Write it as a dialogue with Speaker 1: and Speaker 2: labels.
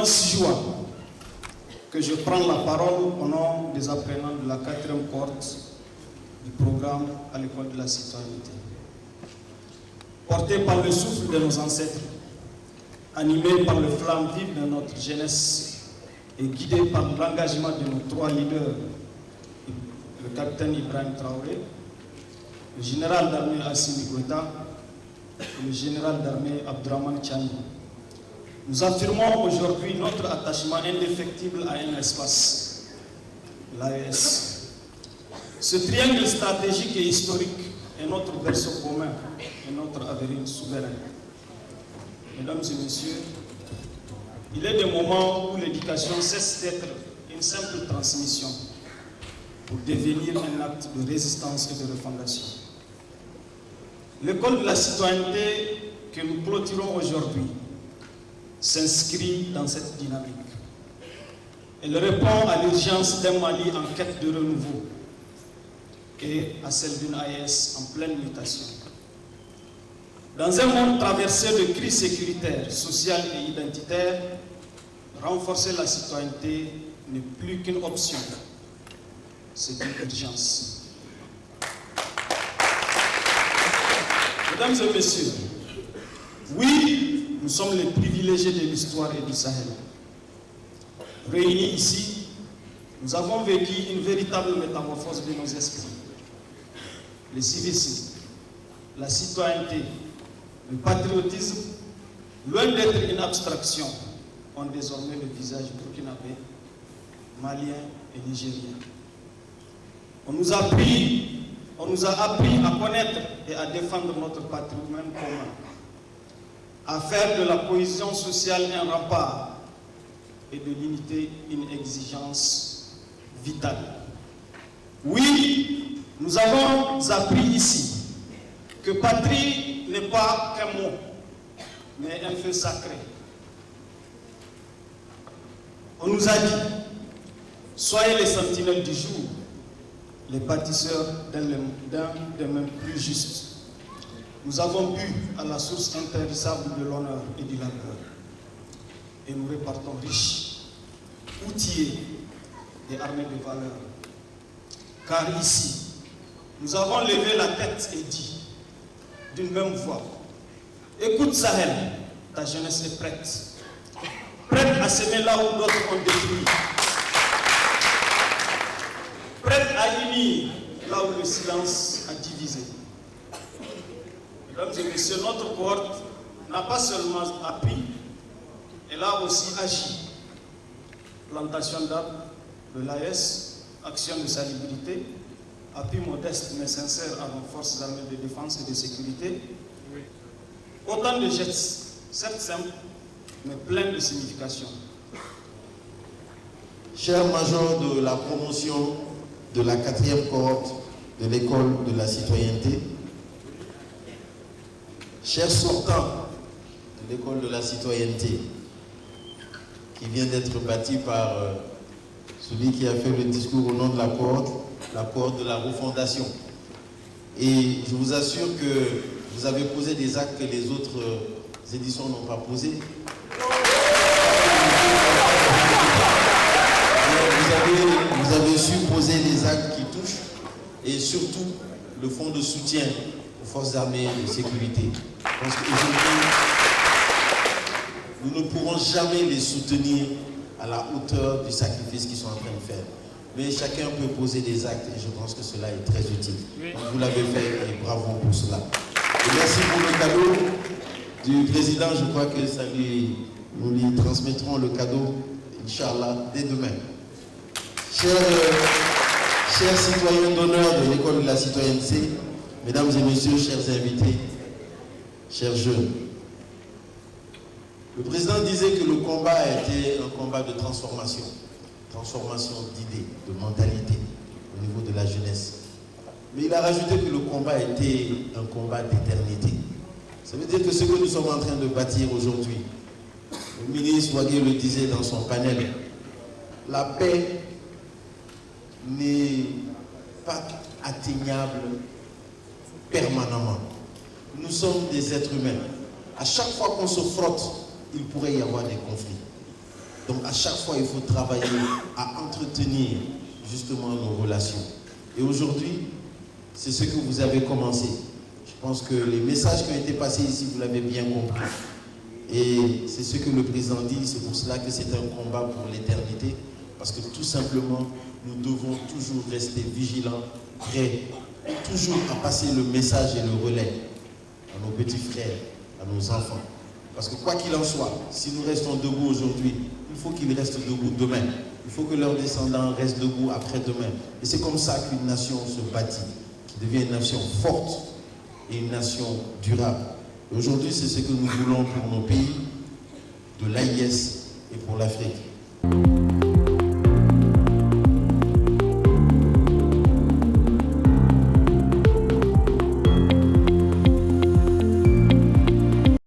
Speaker 1: immense joie que je prends la parole au nom des apprenants de la 4e cohorte du programme à l'école de la citoyenneté. Porté par le souffle de nos ancêtres, animé par le flamme vive de notre jeunesse et guidé par l'engagement de nos 3 leaders, le capitaine Ibrahim Traoré, le général d'armée Assimi Goïta et le général d'armée Abdourahmane Tchani. Nous affirmons aujourd'hui notre attachement indéfectible à un espace, l'AES. Ce triangle stratégique et historique est notre berceau commun et notre avenir souverain. Mesdames et messieurs, il est des moments où l'éducation cesse d'être une simple transmission pour devenir un acte de résistance et de refondation. L'école de la citoyenneté que nous clôturons aujourd'hui s'inscrit dans cette dynamique. Elle répond à l'urgence d'un Mali en quête de renouveau et à celle d'une AES en pleine mutation. Dans un monde traversé de crises sécuritaires, sociales et identitaires, renforcer la citoyenneté n'est plus qu'une option, c'est une urgence. Mesdames et messieurs, oui, nous sommes les privilégiés de l'histoire et du Sahel. Réunis ici, nous avons vécu une véritable métamorphose de nos esprits. Le civisme, la citoyenneté, le patriotisme, loin d'être une abstraction, ont désormais le visage burkinabé, malien et nigérien. On nous a appris à connaître et à défendre notre patrimoine commun, à faire de la cohésion sociale un rempart et de l'unité une exigence vitale. Oui, nous avons appris ici que patrie n'est pas qu'un mot, mais un feu sacré. On nous a dit, soyez les sentinelles du jour, les bâtisseurs d'un demain plus juste. Nous avons bu à la source intarissable de l'honneur et du labeur. Et nous repartons riches, outillés et armés de valeurs. Car ici, nous avons levé la tête et dit, d'une même voix, écoute Sahel, ta jeunesse est prête. Prête à s'aimer là où d'autres ont détruit. Prête à unir là où le silence a divisé. Mesdames et messieurs, notre cohorte n'a pas seulement appris, elle a aussi agi. Plantation d'arbres de l'AES, action de salubrité, appui modeste mais sincère à nos forces armées de défense et de sécurité. Autant de gestes, certes simples, mais pleins de signification.
Speaker 2: Cher major de la promotion de la 4e cohorte de l'école de la citoyenneté, chers sortants de l'école de la citoyenneté, qui vient d'être bâtie par celui qui a fait le discours au nom de la cohorte de la refondation. Et je vous assure que vous avez posé des actes que les autres éditions n'ont pas posés. Vous avez su poser des actes qui touchent et surtout le fonds de soutien aux forces armées et de sécurité. Parce qu'aujourd'hui, nous ne pourrons jamais les soutenir à la hauteur du sacrifice qu'ils sont en train de faire. Mais chacun peut poser des actes et je pense que cela est très utile. Donc vous l'avez fait et bravo pour cela. Et merci pour le cadeau du président. Je crois que nous lui transmettrons le cadeau, Inch'Allah, dès demain. Chers citoyens d'honneur de l'école de la citoyenneté, mesdames et messieurs, chers invités, chers jeunes, le président disait que le combat a été un combat de transformation d'idées, de mentalité au niveau de la jeunesse. Mais il a rajouté que le combat a été un combat d'éternité. Ça veut dire que ce que nous sommes en train de bâtir aujourd'hui, le ministre Ouagué le disait dans son panel, la paix n'est pas atteignable permanemment. Nous sommes des êtres humains. À chaque fois qu'on se frotte, il pourrait y avoir des conflits. Donc à chaque fois, il faut travailler à entretenir justement nos relations. Et aujourd'hui, c'est ce que vous avez commencé. Je pense que les messages qui ont été passés ici, vous l'avez bien compris. Et c'est ce que le président dit, c'est pour cela que c'est un combat pour l'éternité. Parce que tout simplement, nous devons toujours rester vigilants, prêts, toujours à passer le message et le relais à nos petits frères, à nos enfants. Parce que quoi qu'il en soit, si nous restons debout aujourd'hui, il faut qu'ils restent debout demain. Il faut que leurs descendants restent debout après-demain. Et c'est comme ça qu'une nation se bâtit, qui devient une nation forte et une nation durable. Aujourd'hui, c'est ce que nous voulons pour nos pays, de l'AIS et pour l'Afrique.